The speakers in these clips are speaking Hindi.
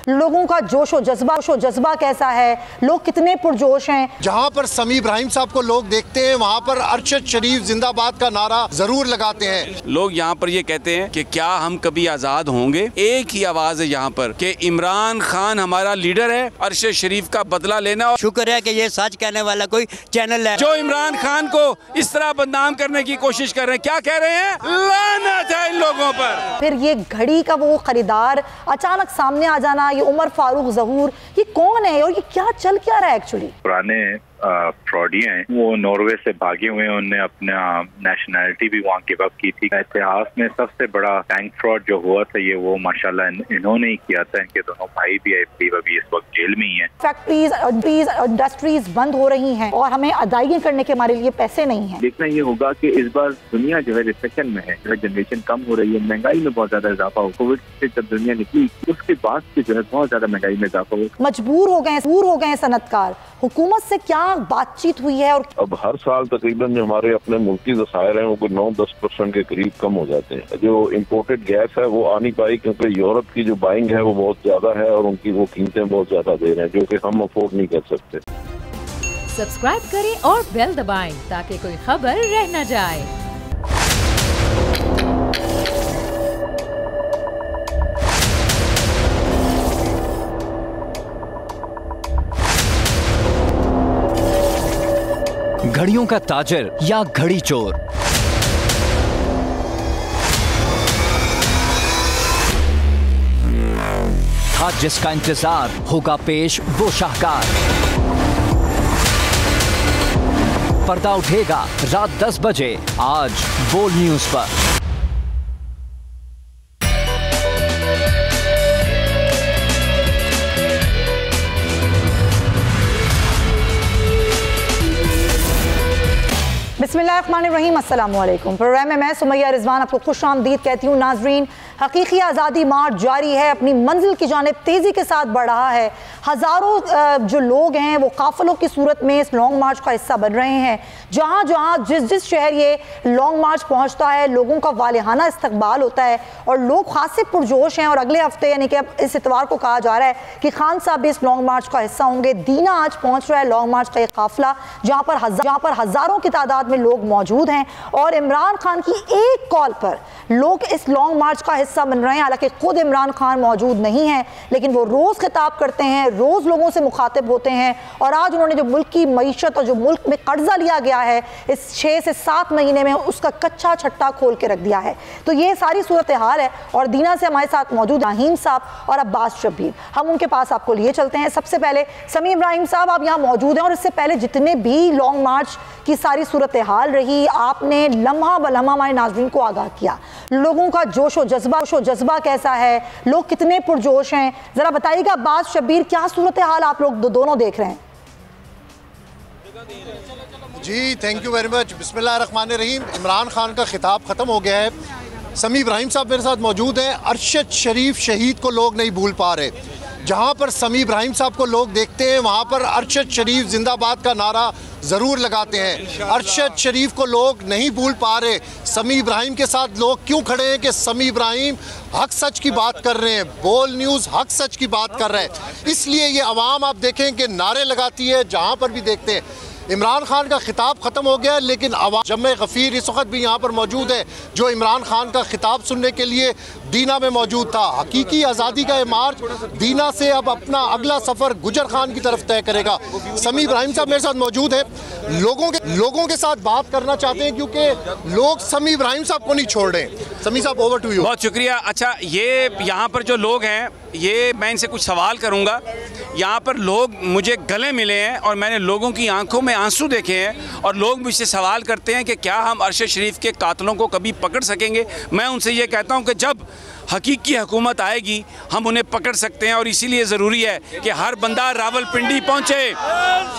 लोगों का जोश व जज्बा कैसा है, लोग कितने पुरजोश हैं। जहां पर समी इब्राहिम साहब को लोग देखते हैं वहां पर अरशद शरीफ जिंदाबाद का नारा जरूर लगाते हैं। लोग यहाँ पर ये कहते हैं कि क्या हम कभी आजाद होंगे। एक ही आवाज है यहाँ पर कि इमरान खान हमारा लीडर है, अरशद शरीफ का बदला लेना। शुक्र है कि ये सच कहने वाला कोई चैनल है जो इमरान खान को इस तरह बदनाम करने की कोशिश कर रहे हैं। क्या कह रहे हैं, लानत है इन लोगों पर। फिर ये घड़ी का वो खरीदार अचानक सामने आ जाना, ये उमर फारूक ज़हूर, ये कौन है और ये क्या चल क्या रहा है एक्चुअली। पुराने फ्रॉडिया हैं, वो नॉर्वे से भागे हुए हैं, उन्होंने अपना नेशनैलिटी भी वहाँ गिव अप की थी। इतिहास में सबसे बड़ा बैंक फ्रॉड जो हुआ था ये वो माशाल्लाह इन्होंने ही किया था। इनके दोनों भाई भी अभी इस वक्त जेल में ही हैं। फैक्ट्रीज इंडस्ट्रीज बंद हो रही हैं और हमें अदायगी करने के हमारे लिए पैसे नहीं हैं। देखना ये होगा कि इस बार दुनिया जो है रिसेशन में है, जनरेशन कम हो रही है, महंगाई में बहुत ज्यादा इजाफा हो। कोविड से जब दुनिया निकली उसके बाद से जो है बहुत ज्यादा महंगाई में इजाफा हो। मजबूर हो गए सनतकार। हुकूमत से क्या बातचीत हुई है? और अब हर साल तकरीबन जो हमारे अपने मुल्की ज़खायर हैं वो 9-10% के करीब कम हो जाते हैं। जो इम्पोर्टेड गैस है वो आ नहीं पाई क्योंकि यूरोप की जो बाइंग है वो बहुत ज्यादा है और उनकी वो कीमतें बहुत ज्यादा दे रहे हैं जो कि हम अफोर्ड नहीं कर सकते। सब्सक्राइब करें और बेल दबाएं ताकि कोई खबर रह न जाए। घड़ियों का ताजर या घड़ी चोर, आज जिसका इंतजार होगा पेश वो शाहकार। पर्दा उठेगा रात 10 बजे आज बोल्ड न्यूज पर। बिस्मिल्लाहिर्रहमानिर्रहीम, अस्सलाम वालेकुम। प्रोग्राम में मैं सुमैया रिजवान आपको खुश आमदीद कहती हूँ। नाजरीन, हकीकी आज़ादी मार्च जारी है, अपनी मंजिल की जानिब तेज़ी के साथ बढ़ रहा है। हज़ारों जो लोग हैं वो काफ़िलों की सूरत में इस लॉन्ग मार्च का हिस्सा बन रहे हैं। जहाँ जहाँ जिस शहर ये लॉन्ग मार्च पहुँचता है लोगों का वालिहाना इस्तकबाल होता है और लोग खासे पुरजोश हैं। और अगले हफ्ते यानी कि अब इस इतवार को कहा जा रहा है कि खान साहब भी इस लॉन्ग मार्च का हिस्सा होंगे। दीना आज पहुँच रहा है लॉन्ग मार्च का एक काफ़िला जहाँ पर हज़ारों की तादाद में लोग मौजूद हैं और इमरान खान की एक कॉल पर लोग इस लॉन्ग मार्च का हिस्सा बन रहे हैं। हालांकि खुद इमरान खान मौजूद नहीं है लेकिन वो रोज़ खिताब करते हैं, रोज़ लोगों से मुखातिब होते हैं। और आज उन्होंने जो मुल्क की मईशत और जो मुल्क में कर्जा लिया गया है इस 6 से 7 महीने में उसका कच्चा छट्टा खोल के रख दिया है। तो ये सारी सूरत हाल है और दीना से हमारे साथ मौजूद रहीम साहब और अब्बास शब्बीर, हम उनके पास आपको लिए चलते हैं। सबसे पहले समी इब्राहिम साहब, आप यहाँ मौजूद हैं और इससे पहले जितने भी लॉन्ग मार्च की सारी सूरत हाल रही आपने लम्हा बलम्हा हमारे नाज़रीन को आगाह किया। लोगों का जोश व जज्बा कैसा है, लोग कितने पुरजोश हैं, जरा बताइएगा। अब्बास शब्बीर, क्या सूरत हाल आप लोग दोनों देख रहे हैं? जी थैंक यू वेरी मच। बिस्मिल्लाहिर्रहमानिर्रहीम। इमरान खान का खिताब ख़त्म हो गया है। समी इब्राहिम साहब मेरे साथ मौजूद हैं। अरशद शरीफ शहीद को लोग नहीं भूल पा रहे। जहाँ पर समी इब्राहिम साहब को लोग देखते हैं वहाँ पर अरशद शरीफ जिंदाबाद का नारा ज़रूर लगाते हैं। अरशद शरीफ को लोग नहीं भूल पा रहे। समी इब्राहिम के साथ लोग क्यों खड़े हैं कि समी इब्राहिम हक सच की बात कर रहे हैं, बोल्ड न्यूज़ हक सच की बात कर रहे हैं। इसलिए ये आवाम आप देखें कि नारे लगाती है। जहाँ पर भी देखते हैं इमरान खान का खिताब ख़त्म हो गया लेकिन अवाम जमे गफ़ीर इस वक्त भी यहाँ पर मौजूद है जो इमरान खान का खिताब सुनने के लिए दीना में मौजूद था। हकीकी आज़ादी का ये मार्च दीना से अब अपना अगला सफ़र गुजर खान की तरफ तय करेगा। समी इब्राहिम साहब मेरे साथ मौजूद हैं। लोगों के साथ बात करना चाहते हैं क्योंकि लोग समी इब्राहिम साहब को नहीं छोड़ रहे। समी साहब, ओवर टू यू। बहुत शुक्रिया। अच्छा, ये यहाँ पर जो लोग हैं ये मैं इनसे कुछ सवाल करूँगा। यहाँ पर लोग मुझे गले मिले हैं और मैंने लोगों की आंखों में आंसू देखे हैं और लोग मुझसे सवाल करते हैं कि क्या हम अरशद शरीफ के कातलों को कभी पकड़ सकेंगे। मैं उनसे ये कहता हूँ कि जब हकीकी हुकूमत आएगी हम उन्हें पकड़ सकते हैं और इसीलिए ज़रूरी है कि हर बंदा रावलपिंडी पहुँचे,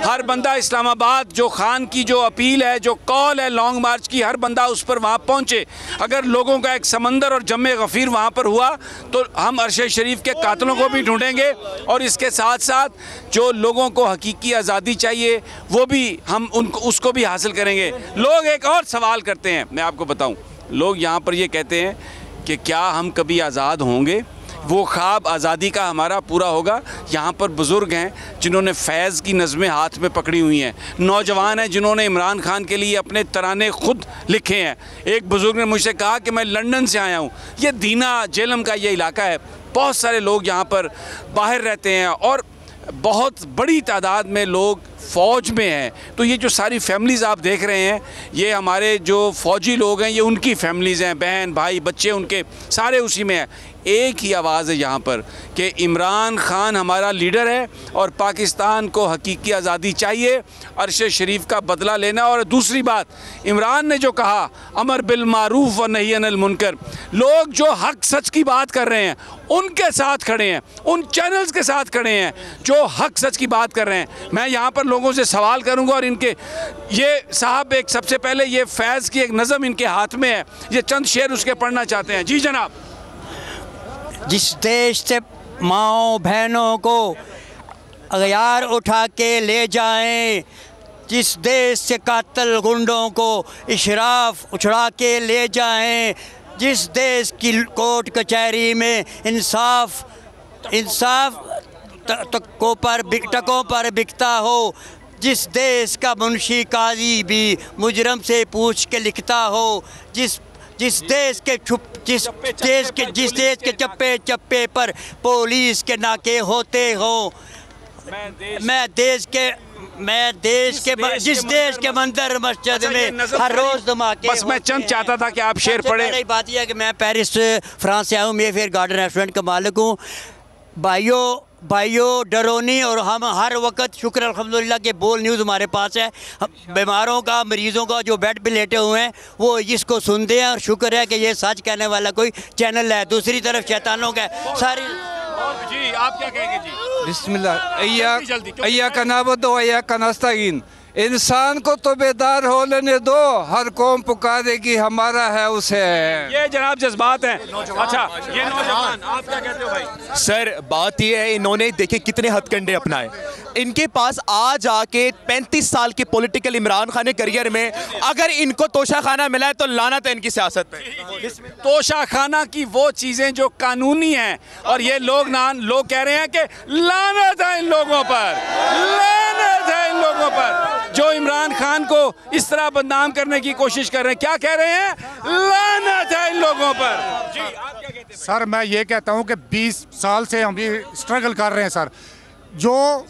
हर बंदा इस्लामाबाद, जो खान की जो अपील है, जो कॉल है लॉन्ग मार्च की, हर बंदा उस पर वहाँ पहुँचे। अगर लोगों का एक समंदर और जम्मे गफ़ीर वहाँ पर हुआ तो हम अरशद शरीफ के कातलों को भी ढूंढेंगे और इसके साथ साथ जो लोगों को हकीकी आज़ादी चाहिए वो भी हम उसको भी हासिल करेंगे। लोग एक और सवाल करते हैं, मैं आपको बताऊँ, लोग यहाँ पर ये कहते हैं कि क्या हम कभी आज़ाद होंगे। वो ख्वाब आज़ादी का हमारा पूरा होगा। यहाँ पर बुज़ुर्ग हैं जिन्होंने फैज़ की नज़में हाथ में पकड़ी हुई हैं, नौजवान हैं जिन्होंने इमरान खान के लिए अपने तराने खुद लिखे हैं। एक बुज़ुर्ग ने मुझसे कहा कि मैं लंदन से आया हूँ, ये दीना जेलम का ये इलाका है, बहुत सारे लोग यहाँ पर बाहर रहते हैं और बहुत बड़ी तादाद में लोग फ़ौज में हैं। तो ये जो सारी फैमिलीज़ आप देख रहे हैं, ये हमारे जो फ़ौजी लोग हैं, ये उनकी फैमिलीज़ हैं, बहन भाई बच्चे उनके सारे उसी में हैं। एक ही आवाज़ है यहाँ पर कि इमरान खान हमारा लीडर है और पाकिस्तान को हकीकी आज़ादी चाहिए, अरशद शरीफ का बदला लेना। और दूसरी बात, इमरान ने जो कहा अमर बिल मारूफ व नही अनिल मुनकर, लोग जो हक सच की बात कर रहे हैं उनके साथ खड़े हैं, उन चैनल्स के साथ खड़े हैं जो हक सच की बात कर रहे हैं। मैं यहाँ पर लोगों से सवाल करूँगा और इनके ये साहब एक सबसे पहले ये फैज़ की एक नज़म इनके हाथ में है, ये चंद शेर उसके पढ़ना चाहते हैं। जी जनाब। जिस देश से माओ बहनों को अगयार उठा के ले जाएं, जिस देश से कातल गुंडों को इशराफ उछड़ा के ले जाएं, जिस देश की कोर्ट कचहरी में इंसाफ टकों पर बिकता हो, जिस देश का मुंशी काजी भी मुजरम से पूछ के लिखता हो, जिस देश के चप्पे चप्पे पर पुलिस के नाके होते हो, जिस देश के मंदिर मस्जिद में हर रोज धमाके। बस मैं चंद चाहता था कि आप शेर पढ़े। मेरी बात यह है कि मैं पेरिस फ्रांस से आया हूँ, मेफेयर गार्डन रेस्टोरेंट का मालिक हूँ। भाइयों डरो नहीं, और हम हर वक्त शुक्र अल्हम्दुलिल्लाह के बोल न्यूज़ हमारे पास है। बीमारों का, मरीज़ों का जो बेड पे लेटे हुए हैं वो इसको सुनते हैं, और शुक्र है कि ये सच कहने वाला कोई चैनल है। दूसरी तरफ शैतानों का सारी। जी आप क्या कहेंगे जी? बिस्मिल्लाह, अय्या का नाबुद व अय्या का नस्तईन। इंसान को तो बेदार हो लेने दो, हर कौम पुकारेगी हमारा है उसे। ये जनाब जज्बात हैं। अच्छा ये नौजवान आप क्या कहते हो भाई? सर बात ये है, इन्होंने देखे कितने हथकंडे अपनाए। इनके पास आज आके 35 साल के पॉलिटिकल इमरान खान करियर में अगर इनको तोशा खाना मिला है तो लानत है इनकी सियासत पे। तोशा खाना की वो चीज़ें जो कानूनी हैं, और ये लोग कह रहे हैं कि लानत है इन लोगों पर, लानत है इन लोगों पर जो इमरान खान को इस तरह बदनाम करने की कोशिश कर रहे हैं। क्या कह रहे हैं? लानत है इन लोगों पर। जी आप क्या कहते हैं? सर मैं ये कहता हूँ कि 20 साल से हम ये स्ट्रगल कर रहे हैं सर। जो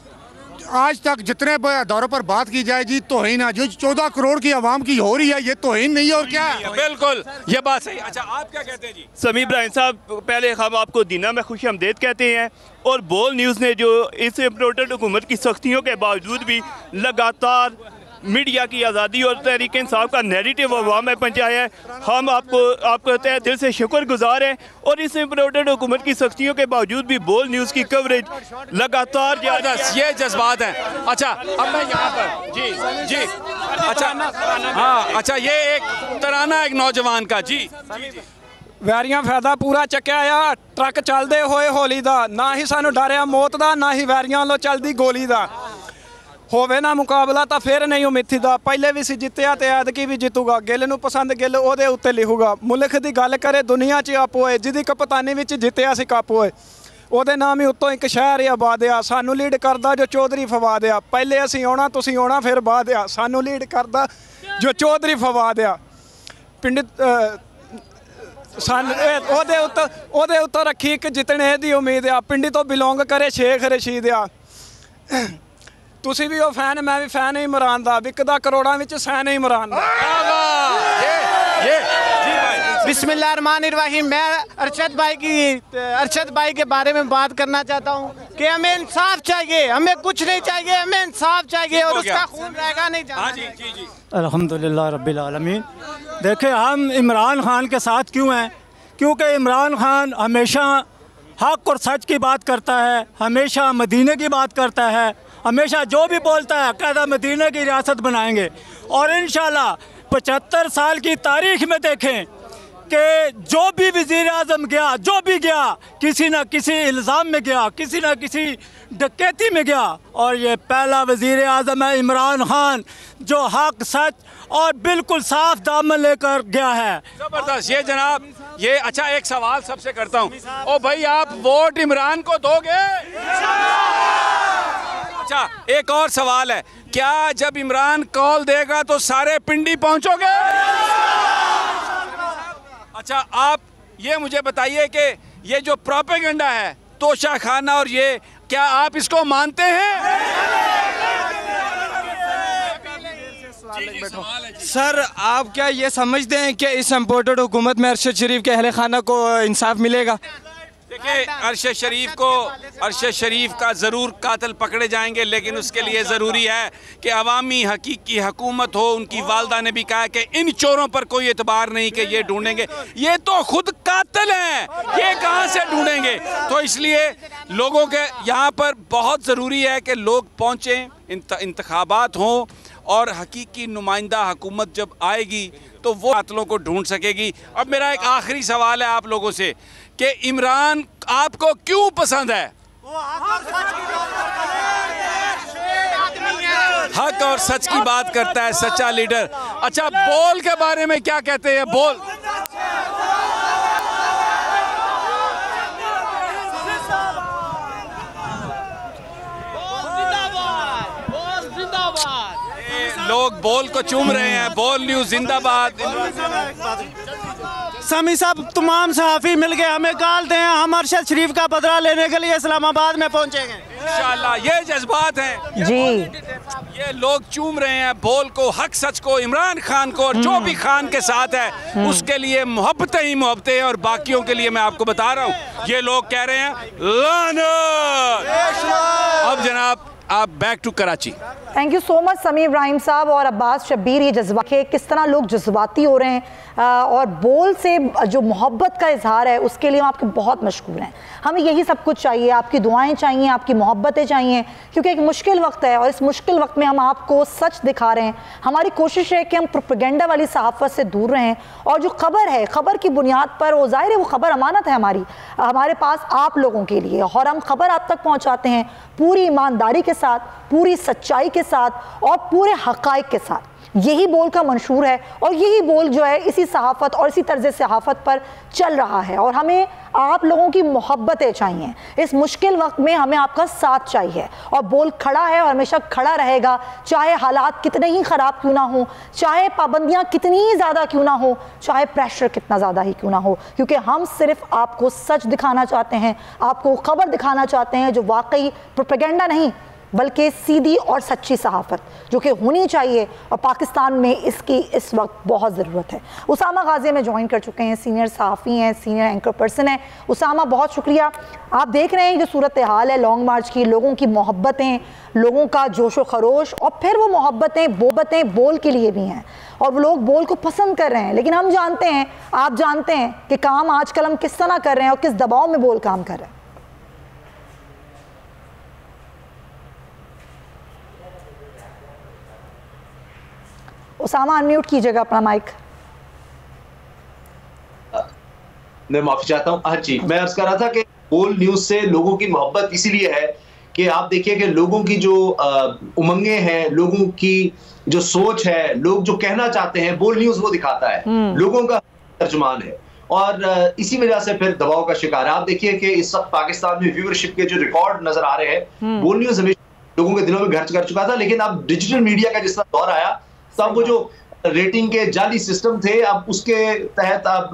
आज तक जितने दौरों पर बात की जाए जी तौहीन है, जो 14 करोड़ की आवाम की हो रही है, ये तौहीन नहीं है और क्या है? बिल्कुल ये बात सही। अच्छा आप क्या कहते हैं जी? समी इब्राहिम साहब, पहले हम आपको दीना में खुश आमदीद कहते हैं, और बोल न्यूज़ ने जो इस इम्पोर्टेंट हुकूमत की सख्तियों के बावजूद भी लगातार मीडिया की आज़ादी और तहरीक इंसाफ का नैरेटिव अवाम में पहुँचाया है। हम आपको तहे दिल से शुक्रगुजार हैं, और इस इम्पोर्टेंट हुकूमत की सख्तियों के बावजूद भी बोल न्यूज़ की कवरेज लगातार ये जज्बात हैं। अच्छा अब मैं यहाँ पर जी अच्छा हाँ अच्छा ये एक तराना एक नौजवान का। जी ਵੈਰੀਆਂ ਫਾਇਦਾ ਪੂਰਾ ਚੱਕਿਆ ਆ, ਟਰੱਕ ਚੱਲਦੇ ਹੋਏ ਹੋਲੀ ਦਾ, ਨਾ ਹੀ ਸਾਨੂੰ ਡਰਿਆ ਮੌਤ ਦਾ, ਨਾ ਹੀ ਵੈਰੀਆਂ ਵੱਲੋਂ ਚੱਲਦੀ ਗੋਲੀ ਦਾ। ਹੋਵੇ ਨਾ ਮੁਕਾਬਲਾ ਤਾਂ ਫਿਰ ਨਹੀਂ ਉਮੀਦ ਦਾ, ਪਹਿਲੇ ਵੀ ਸੀ ਜਿੱਤਿਆ ਤੇ ਐਤਕੀ ਵੀ ਜਿੱਤੂਗਾ। ਗਿੱਲ ਨੂੰ ਪਸੰਦ ਗਿੱਲ ਉਹਦੇ ਉੱਤੇ ਲਿਖੂਗਾ। ਮੁਲਕ ਦੀ ਗੱਲ ਕਰੇ ਦੁਨੀਆ 'ਚ ਆਪ ਹੋਏ, ਜਿਹਦੀ ਕਪਤਾਨੀ ਵਿੱਚ ਜਿੱਤਿਆ ਸੀ ਕੱਪ ਹੋਏ, ਉਹਦੇ ਨਾਮ ਹੀ ਉੱਤੋਂ ਇੱਕ ਸ਼ਹਿਰ ਆਬਾਦ ਆ। ਸਾਨੂੰ ਲੀਡ ਕਰਦਾ ਜੋ ਚੌਧਰੀ ਫਵਾਦ ਆ, ਪਹਿਲੇ ਅਸੀਂ ਆਉਣਾ ਤੁਸੀਂ ਆਉਣਾ ਫਿਰ ਬਾਅਦ ਆ। ਸਾਨੂੰ ਲੀਡ ਕਰਦਾ ਜੋ ਚੌਧਰੀ ਫਵਾਦ ਆ। ਪਿੰਡ ਉਹਦੇ ਉੱਤੋਂ ਰੱਖੀ ਇੱਕ ਜਿੱਤਣੇ ਦੀ ਉਮੀਦ ਆ। ਪਿੰਡੀ ਤੋਂ ਬਿਲੋਂਗ ਕਰੇ ਸ਼ੇਖ ਰਸ਼ੀਦ ਆ। ਤੁਸੀਂ ਵੀ ਉਹ ਫੈਨ, मैं भी फैन इमरान ਦਾ, ਵਿਕਦਾ ਕਰੋੜਾਂ ਵਿੱਚ ਸੈਨ इमरान ਦਾ। बिस्मिल्लाहिर्रहमानिर्रहीम। मैं अरशद भाई के बारे में बात करना चाहता हूँ कि हमें इंसाफ चाहिए, हमें कुछ नहीं चाहिए, हमें इंसाफ चाहिए, और उसका खून रहेगा नहीं जाना। अल्हम्दुलिल्लाह रब्बिल आलमीन। देखिए हम इमरान खान के साथ क्यों हैं? क्योंकि इमरान खान हमेशा हक और सच की बात करता है, हमेशा मदीने की बात करता है, हमेशा जो भी बोलता है कहता मदीने की रियासत बनाएंगे। और इंशाल्लाह 75 साल की तारीख में देखें कि जो भी वज़ीर आज़म गया, जो भी गया, किसी न किसी इल्ज़ाम में गया, किसी न किसी डकैती में गया। और ये पहला वज़ीर आज़म है इमरान खान जो हक सच और बिल्कुल साफ दामन लेकर गया है। जबरदस्त। ये जनाब, ये अच्छा एक सवाल सबसे करता हूँ, ओ भाई आप वोट इमरान को दोगे? अच्छा एक और सवाल है, क्या जब इमरान कॉल देगा तो सारे पिंडी पहुंचोगे? अच्छा आप ये मुझे बताइए कि ये जो प्रोपेगेंडा है तोशा खाना और ये, क्या आप इसको मानते हैं? सर आप क्या ये समझते हैं कि इस इम्पोर्टेड हुकूमत में अरशद शरीफ के अहले खाना को इंसाफ मिलेगा? देखिए अरशद शरीफ का ज़रूर कातिल पकड़े जाएंगे, लेकिन उसके लिए ज़रूरी है कि अवामी हकीकी हुकूमत हो। उनकी वालदा ने भी कहा कि इन चोरों पर कोई एतबार नहीं कि ये ढूंढेंगे, ये तो खुद कातिल हैं, ये कहाँ से ढूंढेंगे? तो इसलिए लोगों के यहाँ पर बहुत ज़रूरी है कि लोग पहुँचें, इंतखाबात हों और हकीकी नुमाइंदा हुकूमत जब आएगी तो वो कातिलों को ढूंढ सकेगी। अब मेरा एक आखिरी सवाल है आप लोगों से कि इमरान आपको क्यों पसंद है? हक और सच की बात करता है, सच्चा लीडर। अच्छा बोल के बारे में क्या कहते हैं? बोल लोग बोल को चूम रहे हैं, बोल न्यूज़ जिंदाबाद। समी साहब तमाम सहाफ़ी मिल गए हमें कॉल दें, हम अरशद शरीफ का बदला लेने के लिए इस्लामाबाद में पहुंचेंगे इंशाअल्लाह। ये जज्बात हैं जी, ये लोग चूम रहे हैं बोल को, हक सच को, इमरान खान को, और जो भी खान के साथ है उसके लिए मोहब्बतें ही मोहब्बतें हैं। और बाकियों के लिए मैं आपको बता रहा हूँ, ये लोग कह रहे हैं लानत। अब जनाब आप back to Karachi. Thank you so much Sami Ibrahim साहब और अब्बास शब्बीर। ये जज्बा के किस तरह लोग जज्बाती हो रहे हैं और बोल से जो मोहब्बत का इजहार है उसके लिए हम आपके बहुत मशकूर हैं। हमें यही सब कुछ चाहिए, आपकी दुआएं चाहिए, आपकी मोहब्बतें चाहिए, क्योंकि एक मुश्किल वक्त है और इस मुश्किल वक्त में हम आपको सच दिखा रहे हैं। हमारी कोशिश है कि हम प्रोपेगेंडा वाली सहाफ़त से दूर रहें और जो खबर है, खबर की बुनियाद पर, वो ज़ाहिर है वो खबर अमानत है हमारे पास आप लोगों के लिए, और हम खबर आप तक पहुँचाते हैं पूरी ईमानदारी के साथ, पूरी सच्चाई के साथ और पूरे हक़ाइक़ के साथ। यही बोल का मंशूर है और यही बोल जो है इसी सहाफ़त और इसी तर्ज़ सहाफ़त पर चल रहा है। और हमें आप लोगों की मोहब्बतें चाहिए, इस मुश्किल वक्त में हमें आपका साथ चाहिए। और बोल खड़ा है और हमेशा खड़ा रहेगा, चाहे हालात कितने ही ख़राब क्यों ना हो, चाहे पाबंदियाँ कितनी ही ज़्यादा क्यों ना हो, चाहे प्रेशर कितना ज़्यादा ही क्यों ना हो, क्योंकि हम सिर्फ आपको सच दिखाना चाहते हैं, आपको खबर दिखाना चाहते हैं जो वाकई प्रोपेगेंडा नहीं बल्कि सीधी और सच्ची सहाफ़त जो कि होनी चाहिए, और पाकिस्तान में इसकी इस वक्त बहुत ज़रूरत है। उसामा गाज़ी में ज्वाइन कर चुके हैं, सीनियर सहाफ़ी हैं, सीनियर एंकर पर्सन हैं। उसामा बहुत शुक्रिया। आप देख रहे हैं जो सूरत हाल है लॉन्ग मार्च की, लोगों की मोहब्बतें, लोगों का जोश व खरोश, और फिर वो मोहब्बतें बोल के लिए भी हैं और वो लोग बोल को पसंद कर रहे हैं। लेकिन हम जानते हैं, आप जानते हैं कि काम आजकल हम किस तरह कर रहे हैं और किस दबाव में बोल काम कर रहे हैं। उसामा अनम्यूट कीजिएगा अपना माइक। मैं माफी चाहता हूँ। हाँ जी, मैं अर्ज कर रहा था कि बोल न्यूज से लोगों की मोहब्बत इसीलिए है कि आप देखिए कि लोगों की जो उमंगे हैं, लोगों की जो सोच है, लोग जो कहना चाहते हैं, बोल न्यूज वो दिखाता है, लोगों का तर्जुमान है और इसी वजह से फिर दबाव का शिकार है। आप देखिए कि इस वक्त पाकिस्तान में व्यूअरशिप के जो रिकॉर्ड नजर आ रहे हैं, बोल न्यूज हमेशा लोगों के दिलों में घर कर चुका था, लेकिन अब डिजिटल मीडिया का जिस तरह दौर आया तब वो जो रेटिंग के जाली सिस्टम थे, अब उसके तहत अब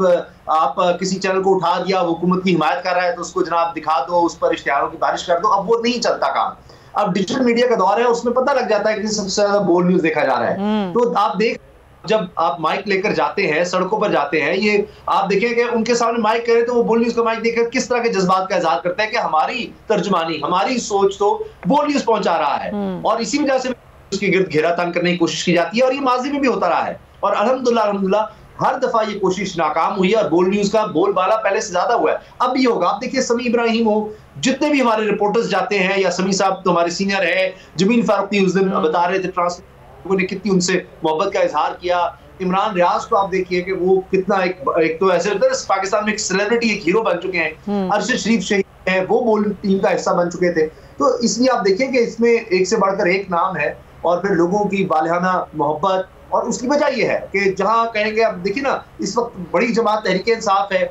आप किसी चैनल को उठा दिया, हुकूमत की हिमायत कर रहा है तो उसको जनाब दिखा दो, उस पर इश्तिहारों की बारिश कर दो, अब वो नहीं चलता काम। अब डिजिटल मीडिया का दौर है, उसमें पता लग जाता है कि सबसे ज्यादा बोल न्यूज देखा जा रहा है। तो आप देख, जब आप माइक लेकर जाते हैं, सड़कों पर जाते हैं, ये आप देखें कि उनके सामने माइक करे तो वो बोल न्यूज का माइक देखकर किस तरह के जज्बात का इजहार करता है कि हमारी तर्जुमानी, हमारी सोच तो बोल न्यूज पहुंचा रहा है, और इसी वजह से उसके गिर्द घेरा तंग करने की कोशिश की जाती है और ये माजी में भी होता रहा है। और अल्हम्दुलिल्लाह हर दफा ये कोशिश नाकाम हुई है और बोल न्यूज का बोलबाला पहले से ज्यादा हुआ है, अब भी होगा। आप देखिए समी इब्राहिम हो, जितने भी हमारे रिपोर्टर्स जाते हैं, या समी साहब तो हमारे सीनियर है, जमीन फारूकी उस दिन बता रहे थे ट्रांसलेटर ने कितनी उनसे मोहब्बत का इजहार किया, इमरान रियाज को आप देखिए कि वो कितना एक तो ऐसे होता है पाकिस्तान में एक सेलिब्रिटी, एक हीरो बन चुके हैं। अरशद शरीफ शहीद है, वो बोलिंग टीम का हिस्सा बन चुके थे। तो इसलिए आप देखिए कि इसमें एक से बढ़कर एक नाम है और फिर लोगों की बालिहाना मोहब्बत। और उसकी वजह यह है कि जहां कहेंगे, आप देखिए ना, इस वक्त बड़ी जमात तहरीक इंसाफ है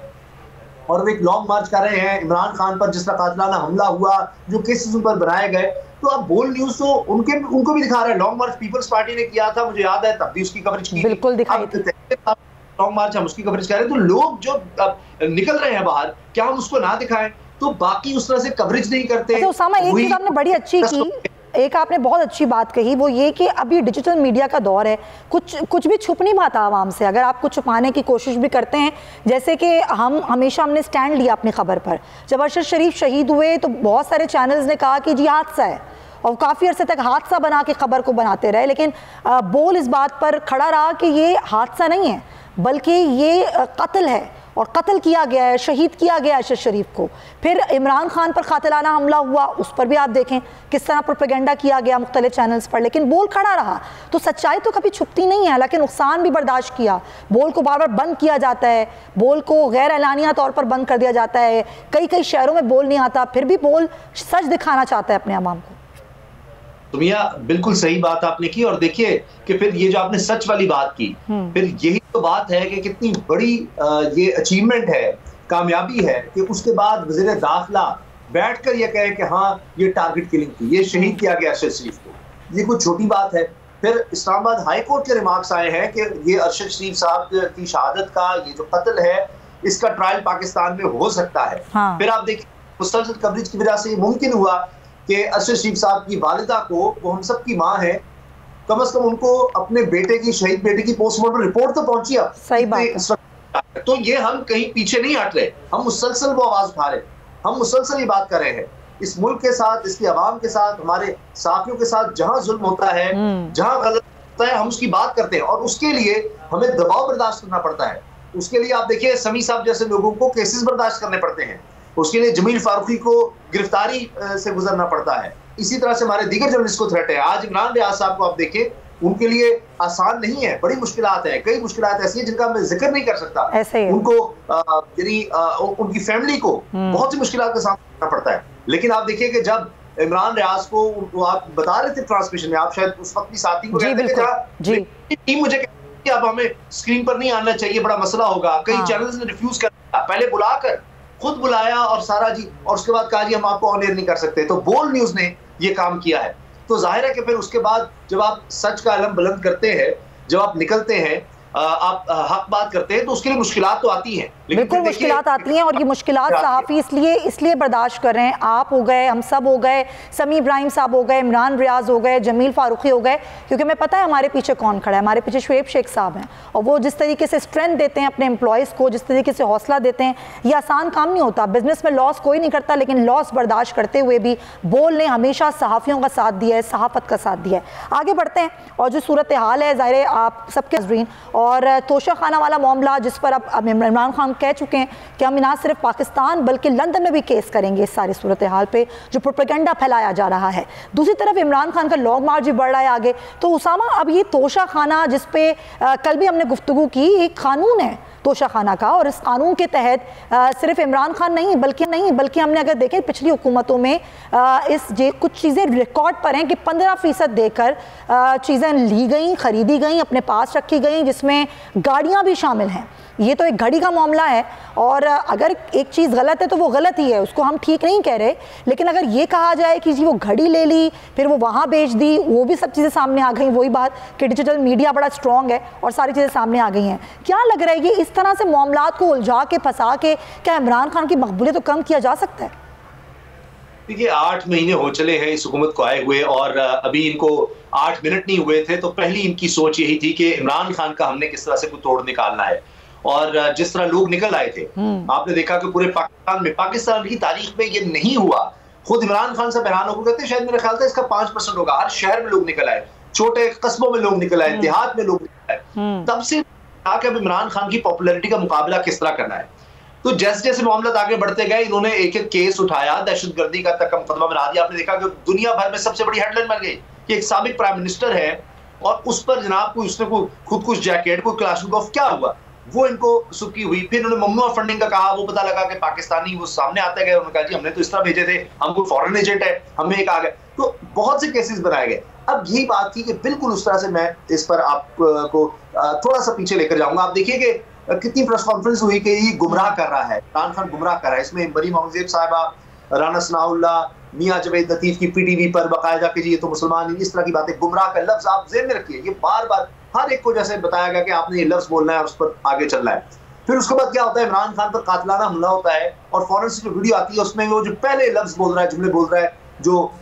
और वो एक लॉन्ग मार्च कर रहे हैं इमरान खान पर, जिस तरह कातिलाना हमला हुआ, जो केसेस उन पर बनाए गए। तो अब बोल न्यूज तो उनको भी दिखा रहा है। लॉन्ग मार्च पीपल्स पार्टी ने किया था, मुझे याद है, तब भी उसकी कवरेज की, बिल्कुल दिखाई थी। लॉन्ग मार्च हम उसकी कवरेज कर रहे हैं। तो लोग जो निकल रहे हैं बाहर, क्या हम उसको ना दिखाएं? तो बाकी उस तरह से कवरेज नहीं करते। अच्छा उसामा, एक चीज आपने बड़ी अच्छी की, एक आपने बहुत अच्छी बात कही, वो ये कि अभी डिजिटल मीडिया का दौर है, कुछ भी छुप नहीं पाता आवाम से। अगर आप कुछ छुपाने की कोशिश भी करते हैं, जैसे कि हमने स्टैंड लिया अपनी खबर पर। जब अरशद शरीफ शहीद हुए तो बहुत सारे चैनल्स ने कहा कि जी हादसा है, और काफ़ी अरसे तक हादसा बना के खबर को बनाते रहे, लेकिन बोल इस बात पर खड़ा रहा कि ये हादसा नहीं है, बल्कि ये कत्ल है और कत्ल किया गया है, शहीद किया गया है अरशद शरीफ को। फिर इमरान खान पर कातिलाना हमला हुआ, उस पर भी आप देखें किस तरह प्रोपेगेंडा किया गया मुख्तलिफ चैनल्स पर, लेकिन बोल खड़ा रहा। तो सच्चाई तो कभी छुपती नहीं है, हालांकि नुकसान भी बर्दाश्त किया। बोल को बार बार बंद किया जाता है, बोल को गैर एलानिया तौर पर बंद कर दिया जाता है, कई शहरों में बोल नहीं आता, फिर भी बोल सच दिखाना चाहता है अपने अवाम को। तो मियां बिल्कुल सही बात आपने की। और देखिए कि फिर ये जो आपने सच वाली बात की, फिर यही तो बात है कि कितनी बड़ी ये अचीवमेंट है, कामयाबी है कि उसके बाद वज़ीर दाखिला बैठकर ये कहे कि हाँ ये टारगेट किलिंग थी, ये शहीद किया गया अरशद शरीफ को। ये कोई छोटी बात है। फिर इस्लामाबाद हाई कोर्ट के रिमार्क्स आए हैं कि ये अरशद शरीफ साहब की शहादत का ये जो कत्ल है, इसका ट्रायल पाकिस्तान में हो सकता है। फिर आप देखिए मुसलसल कवरेज की वजह से ये मुमकिन हुआ कि अरशद शरीफ साहब की वालिदा को, वो हम सब की माँ है, कम से कम उनको अपने बेटे की, शहीद बेटे की पोस्टमार्टम रिपोर्ट तो पहुंची। अब सही बात है। तो ये हम कहीं पीछे नहीं हट रहे, हम मुसलसल वो आवाज उठा रहे, हम मुसलसल ये बात कर रहे हैं। इस मुल्क के साथ, इसकी आवाम के साथ, हमारे साथियों के साथ जहां जुल्म होता है, जहां गलत होता है, हम उसकी बात करते हैं और उसके लिए हमें दबाव बर्दाश्त करना पड़ता है। उसके लिए आप देखिए समी साहब जैसे लोगों को केसेस बर्दाश्त करने पड़ते हैं, उसके लिए जमील फारूकी को गिरफ्तारी से गुजरना पड़ता है। इसी तरह से हमारे दीगर जर्नलिस्ट को थ्रेट है। आज इमरान रियाज साहब को आप देखें, उनके लिए आसान नहीं है, बड़ी मुश्किलात है, कई मुश्किलात ऐसी है जिनका मैं जिक्र नहीं कर सकता। उनको उनकी फैमिली को बहुत सी मुश्किलात का सामना करना पड़ता है। लेकिन आप देखिए कि जब इमरान रियाज को आप बता रहे थे ट्रांसमिशन में, आप शायद उस वक्त भी साथी को कहते थे टीम मुझे कहती अब हमें स्क्रीन पर नहीं आना चाहिए, बड़ा मसला होगा। कई चैनल्स ने रिफ्यूज कर दिया, पहले बुलाकर खुद बुलाया और सारा जी, और उसके बाद कहा जी हम आपको ऑन एयर नहीं कर सकते। तो बोल न्यूज ने ये काम किया है। तो जाहिर है कि फिर उसके बाद जब आप सच का अलम बुलंद करते हैं, जब आप निकलते हैं, आप हक बात करते हैं, तो उसके लिए मुश्किलात तो आती हैं। बिल्कुल मुश्किलात आती हैं, और ये मुश्किलात सहाफ़ी इसलिए बर्दाश्त कर रहे हैं। आप हो गए, हम सब हो गए, समी इब्राहिम साहब हो गए, इमरान रियाज हो गए, जमील फारूकी हो गए, क्योंकि हमें पता है हमारे पीछे कौन खड़ा है। हमारे पीछे शुएब शेख साहब हैं, और वो जिस तरीके से स्ट्रेंथ देते हैं अपने एम्प्लॉयज़ को, जिस तरीके से हौसला देते हैं, ये आसान काम नहीं होता। बिजनेस में लॉस कोई नहीं करता, लेकिन लॉस बर्दाश्त करते हुए भी बोल ने हमेशा सहाफ़ियों का साथ दिया है, सहाफ़त का साथ दिया है। आगे बढ़ते हैं, और जो सूरत हाल है ज़ाहिर है आप सबके नज़रीन, और तोशा खाना वाला मामला जिस पर अब इमरान खान कह चुके हैं कि हम ना सिर्फ पाकिस्तान बल्कि लंदन में भी केस करेंगे इस सारी सूरत हाल पे जो प्रोपेगेंडा फैलाया जा रहा है। दूसरी तरफ इमरान खान का लॉन्ग मार्च भी बढ़ रहा है आगे। तो उसामा, अब ये तोशा खाना जिस पे कल भी हमने गुफ्तगू की, एक कानून है तोशा खाना का, और इस कानून के तहत सिर्फ इमरान खान नहीं बल्कि हमने अगर देखें पिछली हुकूमतों में कुछ चीज़ें रिकॉर्ड पर हैं कि 15% देकर चीज़ें ली गई, ख़रीदी गई, अपने पास रखी गई, जिसमें गाड़ियाँ भी शामिल हैं। ये तो एक घड़ी का मामला है, और अगर एक चीज़ गलत है तो वो गलत ही है, उसको हम ठीक नहीं कह रहे। लेकिन अगर ये कहा जाए कि जी वो घड़ी ले ली फिर वो वहाँ बेच दी, वो भी सब चीज़ें सामने आ गई। वही बात कि डिजिटल मीडिया बड़ा स्ट्रॉन्ग है और सारी चीज़ें सामने आ गई हैं। क्या लग रहा है ये इस तरह से मामलात को उलझा के फंसा के क्या इमरान खान की मकबूलियत तो कम किया जा सकता है? देखिए 8 महीने हो चले हैं इस हुकूमत को आए हुए, और अभी इनको 8 मिनट नहीं हुए थे तो पहली इनकी सोच यही थी कि इमरान खान का हमने किस तरह से कोई तोड़ निकालना है। और जिस तरह लोग निकल आए थे, आपने देखा कि पूरे पाकिस्तान की तारीख में ये नहीं हुआ। खुद इमरान खान से बयान होकर कहते शायद मेरा ख्याल था इसका 5% होगा। हर शहर में लोग निकल आए, छोटे कस्बों में लोग निकल आए, देहात में लोग निकल आए। तब से अब इमरान खान की पॉपुलैरिटी का मुकाबला किस तरह करना है। तो जैसे जैसे मामला आगे बढ़ते गए, इन्होंने एक एक केस उठाया, दहशतगर्दी का तक मुकदमा बना दिया। आपने देखा कि दुनिया भर में सबसे बड़ी हेडलाइन बन गई कि एक साबिक प्राइम मिनिस्टर है और उस पर जनाब को उसने कोई खुदकुश जैकेट, कोई क्लाशनिकोव, क्या हुआ वो इनको सुखी हुई। फिर उन्होंने ममनुआ फंडिंग का कहा, वो पता लगा कि पाकिस्तानी वो सामने आते गए, उन्होंने कहा जी हमने तो इस तरह भेजे थे, हम कोई फॉरेन एजेंट है, हमें एक आ गए। तो बहुत से केसेस बनाए गए। अब यही बात थी कि बिल्कुल उस तरह से मैं इस पर आपको थोड़ा सा पीछे लेकर जाऊंगा। आप देखिए कि कितनी प्रेस कॉन्फ्रेंस हुई कि ये गुमराह कर रहा है, इमरान खान गुमराह कर रहा है। इसमें मरीम औरंगजेब साहिबा, राना सनाउल्लाह, मियां जवेद लतीफ की पीटीवी पर बाकायदा कि जी ये तो मुसलमान, इस तरह की बातें, गुमराह का लफ्ज आप ज़हन में रखिए, ये बार बार हर एक को जैसे बताया गया कि आपने ये लफ्ज बोलना है और उस पर आगे चलना है। फिर उसके बाद क्या होता है, इमरान खान पर कातलाना हमला होता है और फौरन से जो वीडियो आती है उसमें वो जो पहले लफ्ज बोल रहा है, जुमले बोल रहा है, जो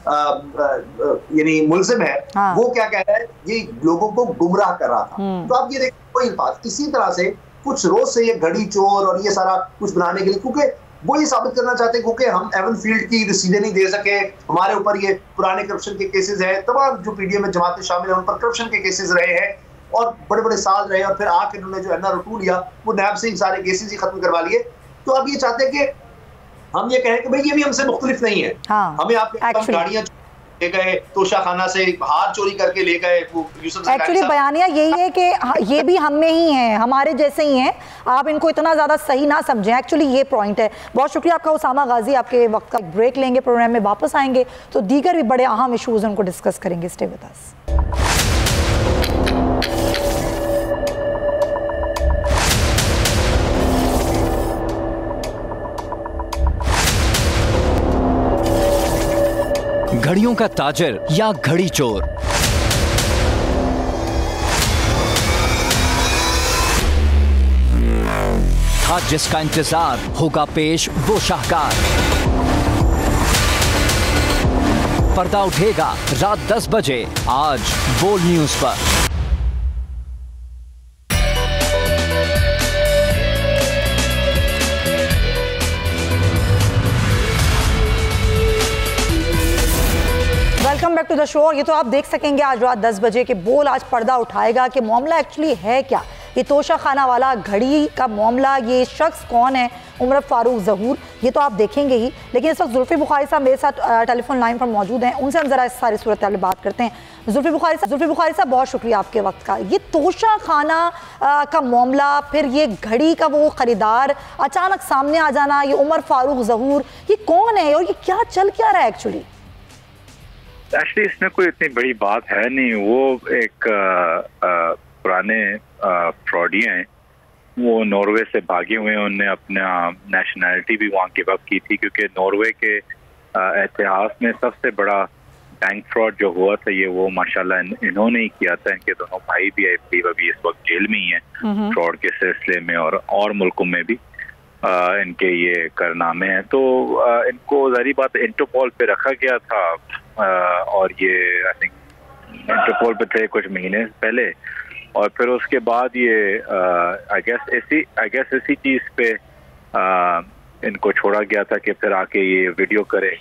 यानी मुल्जिम है, वो क्या कह रहा है, ये लोगों को गुमराह कर रहा था। तो आप ये देखिए कोई बात, इसी तरह से कुछ रोज से ये घड़ी चोर और ये सारा कुछ बनाने के लिए, क्योंकि वो ये साबित करना चाहते हैं क्योंकि हम एवन फील्ड की रसीदें नहीं दे सके, हमारे ऊपर ये पुराने करप्शन के केसेस हैं, तमाम जो पीडीएम में जमातें शामिल हैं उन पर करप्शन के केसेस रहे हैं और बड़े बड़े साल रहे, और फिर आके उन्होंने जो एनआरओ लिया वो नैब से इन सारे केसेस ही खत्म करवा लिए। तो अब ये चाहते हैं कि हम ये कहें कि भाई ये भी हमसे मुख्तलिफ नहीं है, हमें आपके गाड़ियां ले गए, तोशा खाना से हार चोरी करके ले गए, एक्चुअली बयानिया यही है कि ये भी हम में ही हैं, हमारे जैसे ही हैं, आप इनको इतना ज़्यादा सही ना समझें। एक्चुअली ये पॉइंट है। बहुत शुक्रिया आपका उसामा गाजी, आपके वक्त का ब्रेक लेंगे, प्रोग्राम में वापस आएंगे तो दीगर भी बड़े अहम इशूज़ उनको डिस्कस करेंगे। Stay with us. घड़ियों का ताजर या घड़ी चोर, था जिसका इंतजार, होगा पेश वो शाहकार। पर्दा उठेगा रात 10 बजे आज बोल न्यूज पर। Welcome back to the show. ये तो आप देख सकेंगे आज रात 10 बजे के बोल आज पर्दा उठाएगा कि मामला एक्चुअली है क्या। ये तोशा खाना वाला घड़ी का मामला, ये शख्स कौन है, उमर फारूक ज़हूर, ये तो आप देखेंगे ही। लेकिन इस वक्त जुल्फी बुखारी साहब मेरे साथ टेलीफोन लाइन पर मौजूद हैं, उनसे हम ज़रा इस सारी सूरत हाल बात करते हैं। जुल्फी बुखारी साहब बहुत शुक्रिया आपके वक्त का। ये तोशा खाना का मामला, फिर ये घड़ी का वो ख़रीदार अचानक सामने आ जाना, ये उमर फारूक ज़हूर, ये कौन है और ये क्या चल क्या रहा है एक्चुअली? इसमें कोई इतनी बड़ी बात है नहीं। वो एक पुराने फ्रॉडिया हैं, वो नॉर्वे से भागे हुए हैं। उन्होंने अपना नेशनैलिटी भी वहाँ गिव अप की थी क्योंकि नॉर्वे के इतिहास में सबसे बड़ा बैंक फ्रॉड जो हुआ था ये वो माशाल्लाह इन्होंने ही किया था। इनके दोनों भाई भी अभी इस वक्त जेल में ही हैं फ्रॉड के सिलसिले में, और मुल्कों में भी इनके ये कारनामे हैं। तो इनको ज़ाहिर बात इंटरपोल पे रखा गया था और ये आई थिंक इंटरपोल पे थे कुछ महीने पहले, और फिर उसके बाद ये आई गेस इसी चीज़ पे इनको छोड़ा गया था कि फिर आके ये वीडियो करे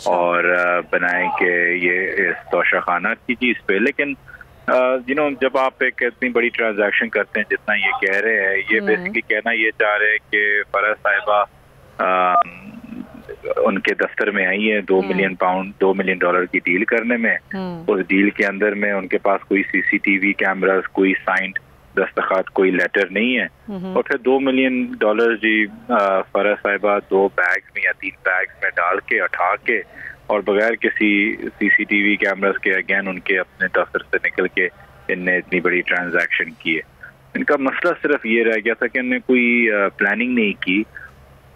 और बनाएं कि ये इस तोशा खाना की चीज़ पे। लेकिन जब आप एक इतनी बड़ी ट्रांजैक्शन करते हैं जितना ये कह रहे हैं, ये बेसिकली कहना ये चाह रहे हैं कि फराज साहिबा उनके दफ्तर में आई है $2 मिलियन की डील करने में। उस डील के अंदर में उनके पास कोई सीसीटीवी कैमरास, कोई साइंड दस्तखत, कोई लेटर नहीं है। और फिर $2 मिलियन जी फराज साहिबा 2 बैग्स में या 3 बैग्स में डाल के उठा के और बगैर किसी सीसीटीवी कैमरास के अगेन उनके अपने दफ्तर से निकल के इनने इतनी बड़ी ट्रांजैक्शन की है। इनका मसला सिर्फ ये रह गया था कि इन्होंने कोई प्लानिंग नहीं की।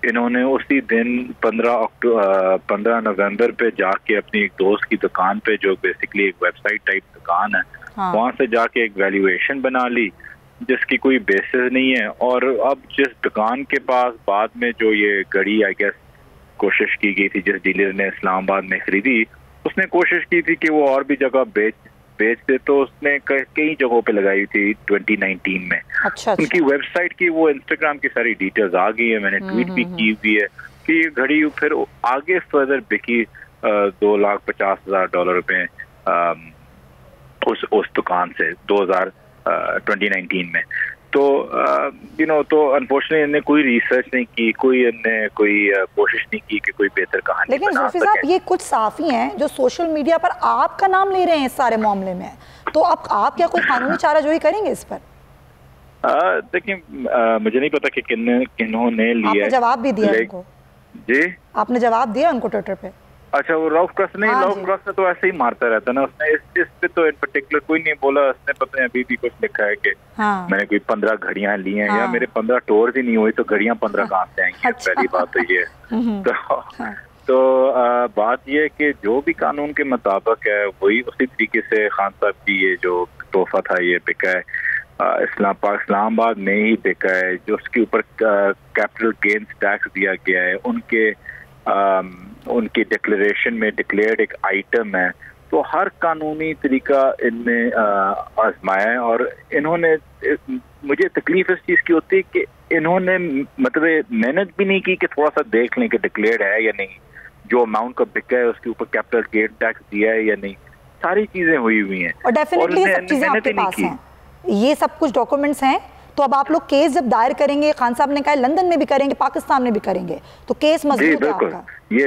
इन्होंने उसी दिन 15 नवंबर पे जाके अपनी एक दोस्त की दुकान पे, जो बेसिकली एक वेबसाइट टाइप दुकान है, वहाँ से जाके एक वैल्यूएशन बना ली जिसकी कोई बेसिस नहीं है। और अब जिस दुकान के पास बाद में जो ये घड़ी आई गेस कोशिश की गई थी, जिस डीलर ने इस्लामाबाद में खरीदी, उसने कोशिश की थी कि वो और भी जगह बेच दे, तो उसने कई जगहों पे लगाई थी 2019 में। अच्छा। उनकी वेबसाइट की वो इंस्टाग्राम की सारी डिटेल्स आ गई है, मैंने ट्वीट भी की हुई है कि ये घड़ी फिर आगे फर्दर बिकी $2,50,000 में उस दुकान से 2019 में। तो तो अनफॉर्चुनेटली इन्होंने कोई रिसर्च नहीं की, कोई कोशिश नहीं की कि कोई बेहतर कहानी। लेकिन जुल्फी साहब, ये कुछ सहाफ़ी हैं जो सोशल मीडिया पर आपका नाम ले रहे हैं इस सारे मामले में, तो अब आप क्या कोई कानूनी चाराजोई करेंगे इस पर? देखिए, मुझे नहीं पता कि किन्होंने लिया। आपने जवाब भी दिया उनको? जी, आपने जवाब दिया उनको ट्विटर पे? अच्छा, वो रॉफ क्रॉस नहीं, रॉफ क्रॉस ने तो ऐसे ही मारता रहता ना, उसने इस पे तो इन पर्टिकुलर कोई नहीं बोला। उसने पता है अभी भी कुछ लिखा है कि मैंने कोई 15 घड़ियां ली हैं, या मेरे 15 टोर्स ही नहीं हुई तो घड़ियां 15 कहाँ से आएंगी? पहली बात तो ये तो बात ये है कि जो भी कानून के मुताबिक है वही उसी तरीके से खान साहब की ये जो तोहफा था ये बिका है, इस्लामाबाद में ही बिका है, जो उसके ऊपर कैपिटल गेन्स टैक्स दिया गया है, उनके डिक्लेरेशन में डिक्लेयर्ड एक आइटम है। तो हर कानूनी तरीका इनने आजमाया है, और इन्होंने, मुझे तकलीफ इस चीज़ की होती है कि इन्होंने मतलब मेहनत भी नहीं की कि थोड़ा सा देख लें कि डिक्लेयर्ड है या नहीं, जो अमाउंट का बिका है उसके ऊपर कैपिटल गेन टैक्स दिया है या नहीं, सारी चीज़ें हुई हैं और डेफिनेटली सब चीज़ें आपके पास हैं, ये सब कुछ डॉक्यूमेंट्स हैं। तो अब आप लोग केस जब दायर करेंगे, खान साहब ने कहा लंदन में भी करेंगे, पाकिस्तान में भी करेंगे, तो केस मजबूत है आपका? ये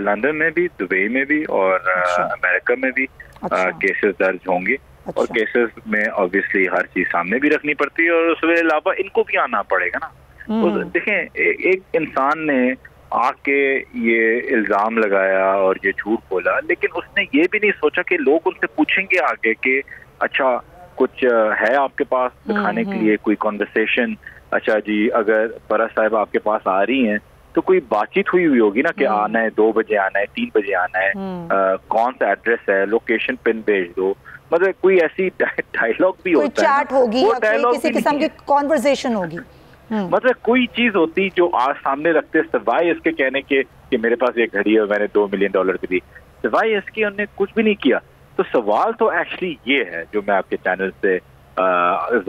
लंदन में भी, दुबई में भी और अमेरिका में भी केसेस दर्ज होंगे। और केसेस में ऑब्वियसली हर चीज सामने भी रखनी पड़ती है, और उसके अलावा इनको भी आना पड़ेगा ना। तो देखें, एक इंसान ने आके ये इल्जाम लगाया और ये झूठ बोला, लेकिन उसने ये भी नहीं सोचा कि लोग उनसे पूछेंगे आगे कि अच्छा कुछ है आपके पास दिखाने के लिए, कोई कॉन्वर्सेशन, अच्छा जी अगर बरा साहब आपके पास आ रही हैं तो कोई बातचीत हुई होगी ना कि आना है, 2 बजे आना है, 3 बजे आना है, कौन सा एड्रेस है, लोकेशन पिन भेज दो, मतलब कोई ऐसी डायलॉग भी होता है, चैट होगी या किसी किस्म की कॉन्वर्सेशन होगी, मतलब कोई चीज होती जो आज सामने रखते सिवाय इसके कहने के कि मेरे पास ये घड़ी है मैंने $2 मिलियन की दी, सिवाय इसके उन्होंने कुछ भी नहीं किया। तो सवाल तो एक्चुअली ये है जो मैं आपके चैनल से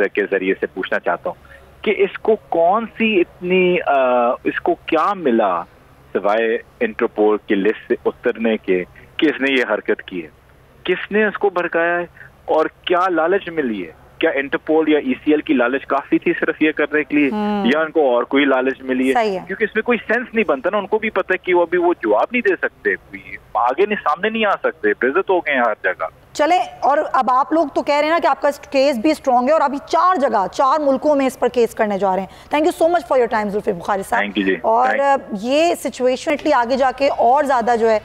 के जरिए से पूछना चाहता हूँ कि इसको कौन सी इतनी इसको क्या मिला सिवाय इंटरपोल की लिस्ट से उतरने के कि इसने ये हरकत की है, किसने इसको भड़काया है और क्या लालच मिली है? क्या इंटरपोल या ECL की लालच काफी थी सिर्फ ये करने के लिए, या उनको और कोई लालच मिली है? क्योंकि इसमें कोई सेंस नहीं बनता ना, उनको भी पता है कि वो अभी वो जवाब नहीं दे सकते, आगे नहीं सामने नहीं आ सकते, बेइज्जत हो गए हैं हर जगह। चले, और अब आप लोग तो कह रहे हैं ना कि आपका केस भी स्ट्रॉन्ग है और अभी 4 जगह 4 मुल्कों में इस पर केस करने जा रहे हैं। Thank you so much for your time Zulfikar Bukhari sahab. और ये सिचुएशन इटली आगे जाके और ज़्यादा जो है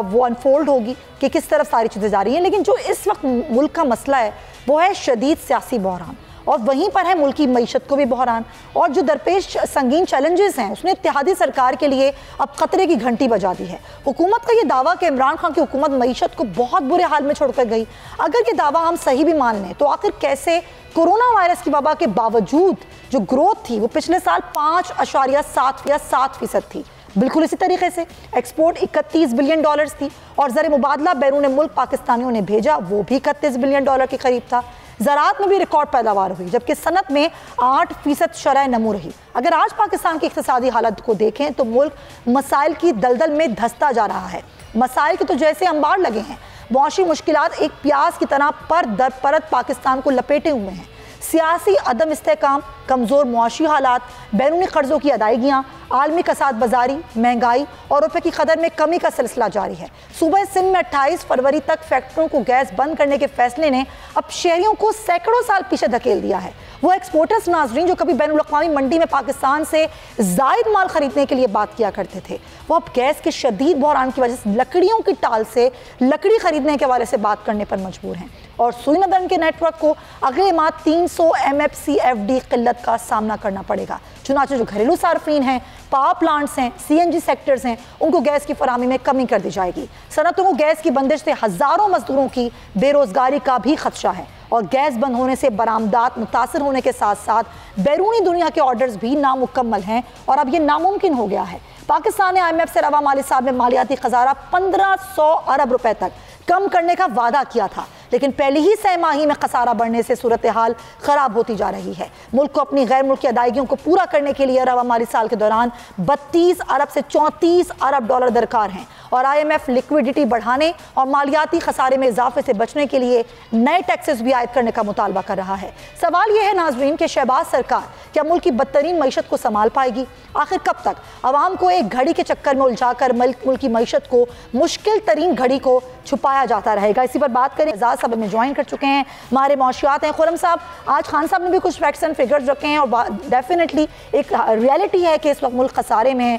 वो अनफोल्ड होगी कि किस तरफ सारी चीज़ें जा रही हैं, लेकिन जो इस वक्त मुल्क का मसला है वो है शदीद सियासी बहरान, और वहीं पर है मुल्क की मईशत को भी बहरान, और जो दरपेश संगीन चैलेंजेस हैं उसने इत्तेहादी सरकार के लिए अब खतरे की घंटी बजा दी है। हुकूमत का ये दावा कि इमरान खान की हुकूमत मईशत को बहुत बुरे हाल में छोड़कर गई, अगर ये दावा हम सही भी मान लें तो आखिर कैसे कोरोना वायरस की वबा के बावजूद जो ग्रोथ थी वो पिछले साल 5.7% थी, बिल्कुल इसी तरीके से एक्सपोर्ट $31 बिलियन थी, और ज़र मुबादला बैरून मुल्क पाकिस्तानियों ने भेजा वो भी $31 बिलियन के करीब था। ज़राअत में भी रिकॉर्ड पैदावार हुई, जबकि सनत में 8% शरह नमू रही। अगर आज पाकिस्तान की इक़्तिसादी हालत को देखें तो मुल्क मसाइल की दलदल में धंसता जा रहा है। मसाइल के तो जैसे अंबार लगे हैं, मुआशी मुश्किलात एक प्याज की तरह पर दर परत पाकिस्तान को लपेटे हुए हैं। सियासी अदम इस्तेकाम, कमज़ोर मुआशी हालात, बैरूनी कर्ज़ों की अदायगियाँ, आलमी कसाद बाजारी, महंगाई और रुपये की कदर में कमी का सिलसिला जारी है। सूबे सिंध में 28 फरवरी तक फैक्ट्रियों को गैस बंद करने के फैसले ने अब शहरियों को सैकड़ों साल पीछे धकेल दिया है। वो एक्सपोर्टर्स नाजरीन जो कभी बैनुल-अक़वामी मंडी में पाकिस्तान से जायद माल खरीदने के लिए बात किया करते थे, वो अब गैस के शदीद बहरान की वजह से लकड़ियों की टाल से लकड़ी खरीदने के हवाले से बात करने पर मजबूर हैं, और सुई नदन के नेटवर्क को अगले माह 300 MFCFD किल्लत का सामना करना पड़ेगा। चुनाचे जो घरेलू सार्फिन हैं, पावर प्लांट्स हैं, CNG सेक्टर्स हैं, उनको गैस की फराहमी में कमी कर दी जाएगी। सनतों को गैस की बंदिश से हज़ारों मजदूरों की बेरोजगारी का भी खदशा है, और गैस बंद होने से बरामदात मुतासर होने के साथ साथ बैरूनी दुनिया के ऑर्डर्स भी नामुकम्मल हैं, और अब ये नामुमकिन हो गया है। पाकिस्तान ने IMF से रवा माली साहब में मालियाती खजाना 1500 अरब रुपए तक कम करने का वादा किया था, लेकिन पहली ही सहमाही में खसारा बढ़ने से सूरत हाल खराब होती जा रही है। मुल्क को अपनी गैर मुल्की अदायगियों को पूरा करने के लिए रवा माली साल के दौरान 32 अरब से 34 अरब डॉलर दरकार हैं, और IMF लिक्विडिटी बढ़ाने और मालियाती खसारे में इजाफे से बचने के लिए नए टैक्सेस भी आयद करने का मुतालबा कर रहा है। सवाल यह है नाजरीन कि शहबाज सरकार क्या मुल्क की बदतरीन मईशत को संभाल पाएगी? आखिर कब तक अवाम को एक घड़ी के चक्कर में उलझाकर मुल्क की मईशत को मुश्किल तरीन घड़ी को छुपाया जाता रहेगा? इसी पर बात करें। एजाज शहजाद साहब हमें ज्वाइन कर चुके हैं, हमारे मौशियात हैं। खुरम साहब, आज खान साहब ने भी कुछ फैक्ट्स एंड फिगर्स रखे हैं और डेफिनेटली एक रियलिटी है कि इस वक्त मुल्क खसारे में है,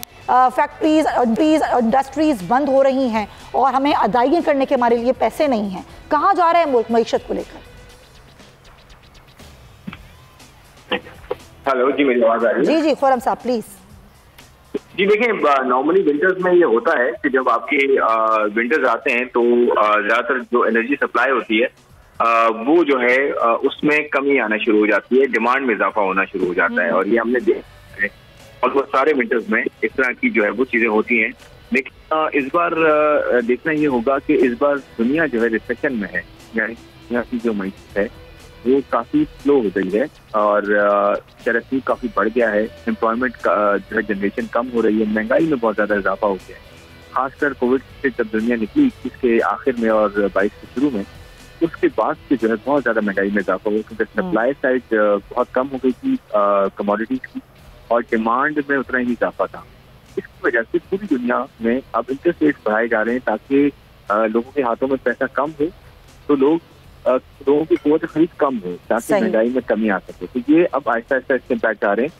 फैक्ट्रीज इंडस्ट्रीज बंद हो रही हैं और हमें अदायगी करने के हमारे लिए पैसे नहीं हैं। कहाँ जा रहे हैं मुल्क मईशत को लेकर? हेलो जी, मेरी आवाज आ रही है? जी जी खुरम साहब प्लीज। जी देखिए, नॉर्मली विंटर्स में ये होता है कि जब आपके विंटर्स आते हैं तो ज्यादातर जो एनर्जी सप्लाई होती है वो जो है उसमें कमी आना शुरू हो जाती है, डिमांड में इजाफा होना शुरू हो जाता है। और ये हमने देखा है और वो सारे विंटर्स में इस तरह की जो है वो चीजें होती हैं। लेकिन इस बार देखना ये होगा कि इस बार दुनिया जो है रिसेशन में है, यानी दुनिया की जो मईशत है वो काफी स्लो हो गई है और तरक्की काफी बढ़ गया है। एम्प्लॉयमेंट का जो है जनरेशन कम हो रही है, महंगाई में बहुत ज्यादा इजाफा हो गया है। खासकर कोविड से जब दुनिया निकली 21 के आखिर में और 22 के शुरू में, उसके बाद से जो है बहुत ज्यादा महंगाई में इजाफा हुआ, क्योंकि सप्लाई साइड बहुत कम हो गई थी कमोडिटीज की और डिमांड में उतना ही इजाफा था। इसकी वजह से पूरी दुनिया में अब इंटरेस्ट रेट बढ़ाए जा रहे हैं ताकि लोगों के हाथों में पैसा कम हो तो लोगों की कुव्वत खरीद कम हो ताकि महंगाई में कमी आ सके। तो ये अब आहिस्ता आहिस्ता इसके इम्पैक्ट आ रहे हैं।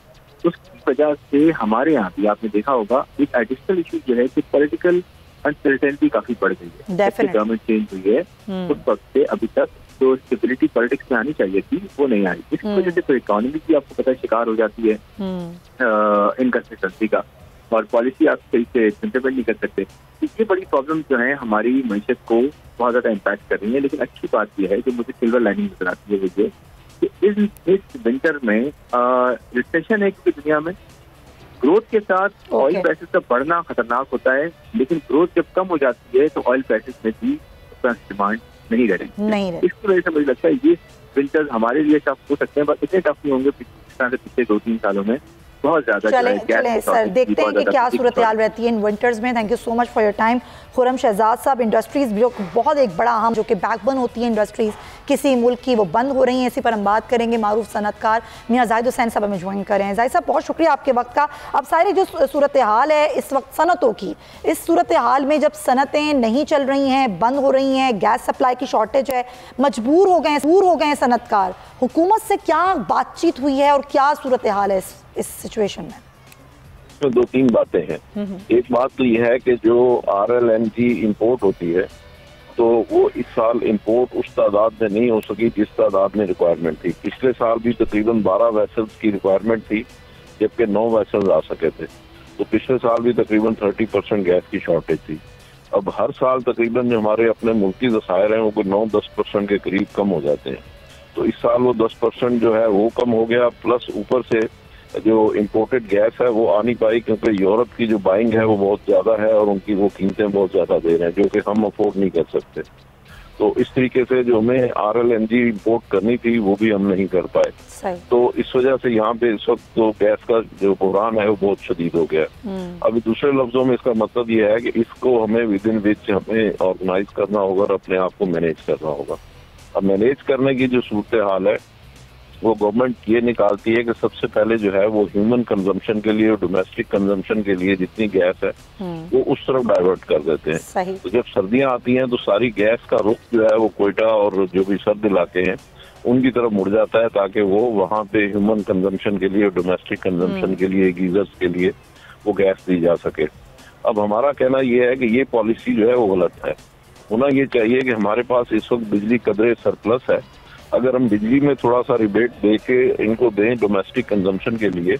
उसकी वजह से हमारे यहाँ भी आपने देखा होगा एक एडिशनल इशू जो है कि पॉलिटिकल अनसर्टेनिटी काफी बढ़ गई है। गवर्नमेंट चेंज हुई है उस वक्त से अभी तक जो स्टेबिलिटी पॉलिटिक्स में आनी चाहिए थी वो नहीं आई। इसकी वजह से तो इकोनॉमी की आपको पता है शिकार हो जाती है इनकंसिस्टेंसी का, और पॉलिसी आप सही से इम्प्लीमेंट नहीं कर सकते। ये बड़ी प्रॉब्लम जो है हमारी मईशत को बहुत ज्यादा इम्पैक्ट कर रही है। लेकिन अच्छी बात यह है जो मुझे सिल्वर लाइनिंग नजर आती है वो ये कि इस विंटर में रिसेशन है कि दुनिया में ग्रोथ के साथ ऑयल प्राइसेस का बढ़ना खतरनाक होता है, लेकिन ग्रोथ जब कम हो जाती है तो ऑयल प्राइसेस में भी उतना डिमांड नहीं रहेगी। इसकी वजह से मुझे लगता है ये विंटर्स हमारे लिए टफ हो सकते हैं, बट इतने टफ नहीं होंगे पिछले 2-3 सालों में। बहुत ज्यादा चले सर, देखते हैं कि क्या सूरत हाल रहती है इन विंटर्स में। Thank you so much for your time. Khurram Shahzad sahab, industries जो बहुत एक बड़ा अहम जो कि बैकबोन होती है इंडस्ट्रीज किसी मुल्क की, वो बंद हो रही हैं, इसी पर हम बात करेंगे। मारूफ सनतकार मियां जाहिद हुसैन साहब हमें ज्वाइन कर रहे हैं। जाहिद साहब बहुत शुक्रिया आपके वक्त का। अब सारी जो सूरत हाल है इस वक्त सनतों की, इस सूरत हाल में जब सनतें नहीं चल रही हैं, बंद हो रही हैं, गैस सप्लाई की शॉर्टेज है, मजबूर हो गए हैं सनतकार, हुकूमत से क्या बातचीत हुई है और क्या सूरत हाल है इस सिचुएशन में? तो 2-3 बातें हैं। एक बात तो यह है कि जो RLNG इंपोर्ट होती है तो वो इस साल इंपोर्ट उस तादाद में नहीं हो सकी जिस तादाद में रिक्वायरमेंट थी। पिछले साल भी तकरीबन 12 वेसल्स की रिक्वायरमेंट थी जबकि 9 वेसल्स आ सके थे। तो पिछले साल भी तकरीबन 30% गैस की शॉर्टेज थी। अब हर साल तकरीबन जो हमारे अपने मुल्की ज़खायर हैं वो 9-10% के करीब कम हो जाते हैं। तो इस साल वो 10% जो है वो कम हो गया, प्लस ऊपर से जो इम्पोर्टेड गैस है वो आ नहीं पाई क्योंकि यूरोप की जो बाइंग है वो बहुत ज्यादा है और उनकी वो कीमतें बहुत ज्यादा दे रहे हैं जो कि हम अफोर्ड नहीं कर सकते। तो इस तरीके से जो हमें RLNG इंपोर्ट करनी थी वो भी हम नहीं कर पाए। तो इस वजह से यहाँ पे इस वक्त तो गैस का जो बहरान है वो बहुत शदीद हो गया है। अभी दूसरे लफ्जों में इसका मतलब ये है कि इसको हमें विद इन विच हमें ऑर्गेनाइज करना होगा और अपने आप को मैनेज करना होगा। अब मैनेज करने की जो सूरत हाल है वो गवर्नमेंट ये निकालती है कि सबसे पहले जो है वो ह्यूमन कंजम्पशन के लिए और डोमेस्टिक कंजम्पशन के लिए जितनी गैस है वो उस तरफ डाइवर्ट कर देते हैं। तो जब सर्दियां आती हैं तो सारी गैस का रुख जो है वो कोयटा और जो भी सर्द इलाके हैं उनकी तरफ मुड़ जाता है ताकि वो वहाँ पे ह्यूमन कंजम्पशन के लिए और डोमेस्टिक कंजम्पशन के लिए गीजर्स के लिए वो गैस दी जा सके। अब हमारा कहना ये है कि ये पॉलिसी जो है वो गलत है। होना ये चाहिए कि हमारे पास इस वक्त बिजली कदरे सरप्लस है, अगर हम बिजली में थोड़ा सा रिबेट दे के इनको दें डोमेस्टिक कंजम्पशन के लिए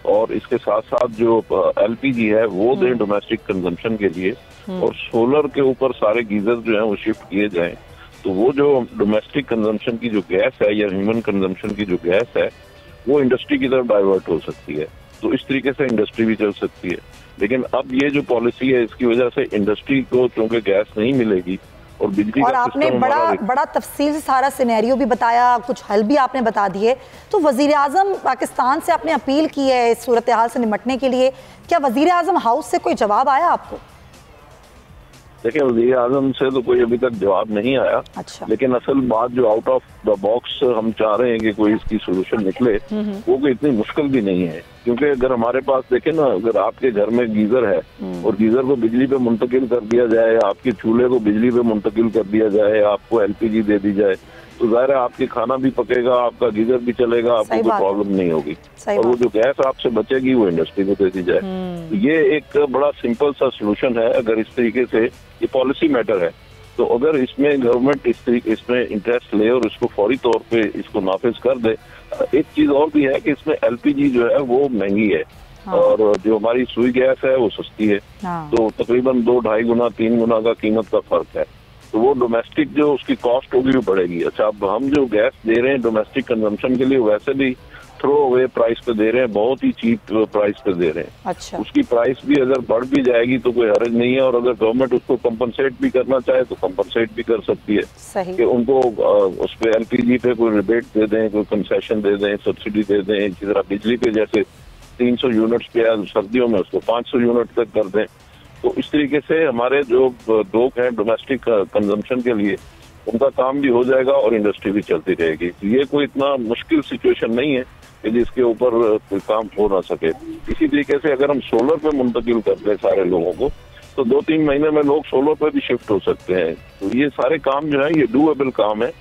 और इसके साथ साथ जो LPG है वो दें डोमेस्टिक कंजम्पशन के लिए और सोलर के ऊपर सारे गीजर जो है वो शिफ्ट किए जाएं, तो वो जो डोमेस्टिक कंजम्पशन की जो गैस है या ह्यूमन कंजम्पशन की जो गैस है वो इंडस्ट्री की तरफ डाइवर्ट हो सकती है। तो इस तरीके से इंडस्ट्री भी चल सकती है। लेकिन अब ये जो पॉलिसी है इसकी वजह से इंडस्ट्री को चूंकि गैस नहीं मिलेगी और बिजली और आपने बड़ा तफसील से सारा सिनेरियो भी बताया, कुछ हल भी आपने बता दिए। तो वजीर आजम पाकिस्तान से आपने अपील की है इस सूरत हाल से निपटने के लिए, क्या वजीर आजम हाउस से कोई जवाब आया आपको? देखिए वजीर आजम से तो कोई अभी तक जवाब नहीं आया। अच्छा। लेकिन असल बात जो आउट ऑफ द बॉक्स हम चाह रहे हैं कि कोई इसकी सोल्यूशन निकले वो कोई इतनी मुश्किल भी नहीं है। क्योंकि अगर हमारे पास देखें ना, अगर आपके घर में गीजर है और गीजर को बिजली पे मुंतकिल कर दिया जाए, आपके चूल्हे को बिजली पे मुंतकिल कर दिया जाए, आपको एलपीजी दे दी जाए, तो जाहिर है आपकी खाना भी पकेगा, आपका गीजर भी चलेगा, आपको कोई प्रॉब्लम नहीं होगी। और वो जो गैस आपसे बचेगी वो इंडस्ट्री को दे दी जाए। तो ये एक बड़ा सिंपल सा सोल्यूशन है। अगर इस तरीके से, ये पॉलिसी मैटर है, तो अगर इसमें गवर्नमेंट इसमें इंटरेस्ट ले और इसको फौरी तौर पे इसको नाफिज कर दे। एक चीज और भी है कि इसमें एलपीजी जो है वो महंगी है और जो हमारी सुई गैस है वो सस्ती है। तो तकरीबन 2-2.5 गुना 3 गुना का कीमत का फर्क है। तो वो डोमेस्टिक जो उसकी कॉस्ट होगी वो बढ़ेगी। अच्छा, अब हम जो गैस दे रहे हैं डोमेस्टिक कंजम्पशन के लिए, वैसे भी थ्रो अवे प्राइस पे दे रहे हैं, बहुत ही चीप प्राइस पे दे रहे हैं। अच्छा। उसकी प्राइस भी अगर बढ़ भी जाएगी तो कोई हर्ज नहीं है, और अगर गवर्नमेंट उसको कंपनसेट भी करना चाहे तो कंपनसेट भी कर सकती है। सही। कि उनको उस पे एलपीजी पे कोई रिबेट दे दें, कोई कंसेशन दे दें, सब्सिडी दे दें। इसी तरह बिजली पे जैसे 300 यूनिट्स पे सर्दियों में उसको 500 यूनिट तक कर दें। तो इस तरीके से हमारे जो लोग हैं डोमेस्टिक कंजम्पशन के लिए, उनका काम भी हो जाएगा और इंडस्ट्री भी चलती रहेगी। तो ये कोई इतना मुश्किल सिचुएशन नहीं है कि जिसके ऊपर कोई काम हो ना सके। इसी तरीके से अगर हम सोलर पे मुंतकिल कर दें सारे लोगों को, तो 2-3 महीने में लोग सोलर पे भी शिफ्ट हो सकते हैं। तो ये सारे काम जो है ये डूएबल काम है।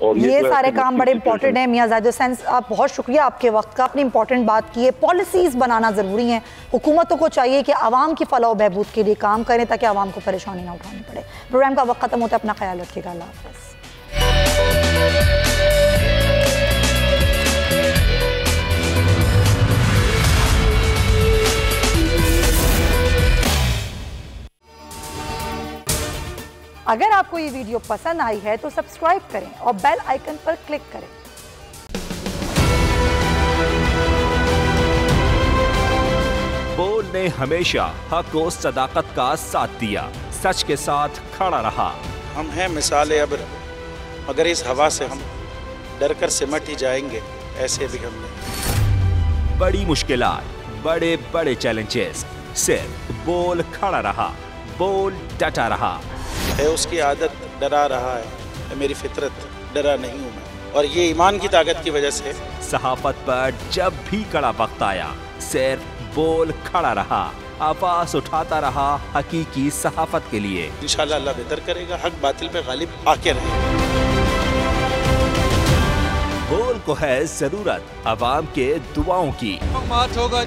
और ये सारे काम बड़े इंपॉर्टेंट हैं। मियां जाहिद हुसैन, आप बहुत शुक्रिया आपके वक्त का, अपनी इंपॉर्टेंट बात की है। पॉलिसीज़ बनाना ज़रूरी है। हुकूमतों को चाहिए कि आवाम की फलाह बहबूद के लिए काम करें ताकि आवाम को परेशानी ना उठानी पड़े। प्रोग्राम का वक्त खत्म होता है, अपना ख्याल रखिएगा। अल्लाह हाफ़िज़। अगर आपको ये वीडियो पसंद आई है तो सब्सक्राइब करें और बेल आइकन पर क्लिक करें। बोल ने हमेशा हक और सदाकत का साथ दिया, सच के साथ खड़ा रहा। हम हैं मिसाल अब्र, मगर इस हवा से हम डर कर सिमट ही जाएंगे, ऐसे भी हम नहीं। बड़ी मुश्किलात, बड़े बड़े चैलेंजेस, सिर्फ बोल खड़ा रहा, बोल डटा रहा। है उसकी आदत डरा रहा है, मेरी फितरत डरा नहीं हूँ मैं, और ये ईमान की ताकत की वजह से। सहाफत पर जब भी कड़ा वक्त आया, सिर्फ बोल खड़ा रहा, आवाज उठाता रहा हकीकी सहाफत के लिए। इंशाल्लाह अल्लाह बेहतर करेगा, हक बातिल पे गालिब आके रहे। बोल को है जरूरत अवाम के दुआओं की। मार्च होगा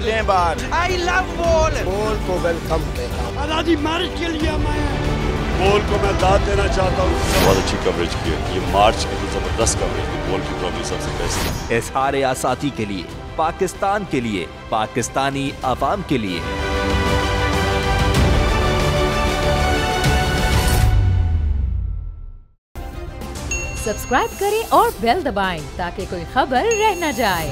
आई लव बोल। बोल को वेलकम आजादी मार्च के लिए मैं बोल को मैं दाद देना चाहता हूँ। बहुत अच्छी कवरेज की है, ये मार्च की तो जबरदस्त कवरेज की, बोल की प्रॉब्लम सबसे बेस्ट। इज़हार आज़ादी के लिए, पाकिस्तान के लिए, पाकिस्तानी अवाम के लिए। सब्सक्राइब करें और बेल दबाएं ताकि कोई खबर रह न जाए।